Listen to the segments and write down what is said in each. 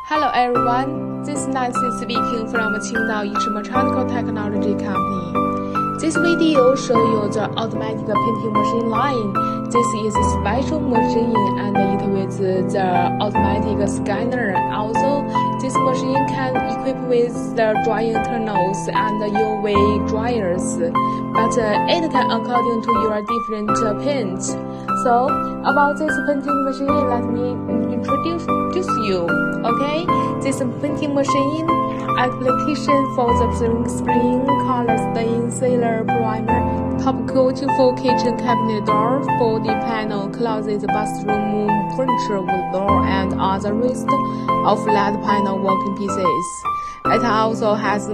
Hello everyone, this is Nancy speaking from Qingdao Mechanical Technology Company. This video shows you the automatic painting machine line. This is a special machine and it with the automatic scanner. Also, this machine can equip with the drying tunnels and UV dryers, but it can according to your different paint. So, about this painting machine, let me introduce you. Okay, this painting machine application for the spring color stain sealer primer, top coating for kitchen cabinet door, body panel, closet, bathroom furniture wood door, and other rest of flat panel working pieces. It also has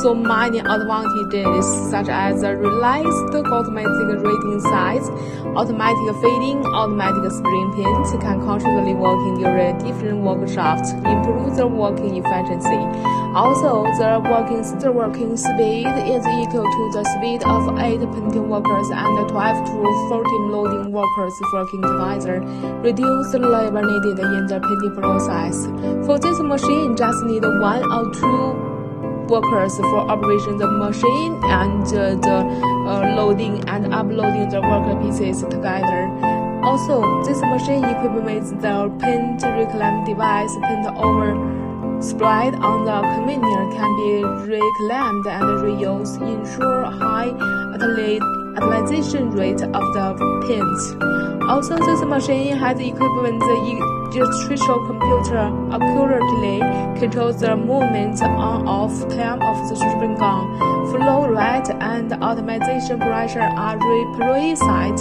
so many advantages such as realized automatic reading size, automatic fading, automatic spring paint can constantly working during different workshops, improve the working efficiency. Also, the working speed is equal to the speed of 8 painting workers and 12 to 14 loading workers working together, reduce the labor needed in the painting process. For this machine, just need 1 or 2 workers for operating the machine and the loading and uploading the worker pieces together. Also, this machine equipped with the paint reclaim device. Paint over spread on the container can be reclaimed and reused, ensure high utilization rate of the paint. Also, this machine has equipped with the electrical computer accurately controls the movement on/off time of the spring gun. Flow rate and optimization pressure are preset,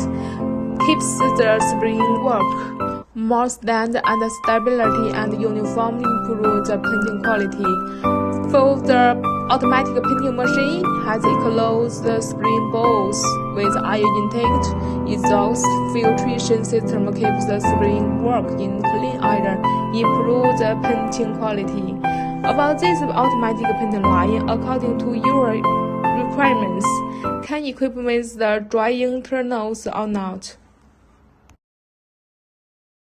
keeps the spring work more steady and stability and uniform, improve the painting quality. For the automatic painting machine has enclosed the spring balls with air intake. Exhaust filtration system keeps the spring work in clean air, improve the painting quality. About this automatic painting line, according to your requirements, can equip with the drying tunnels or not.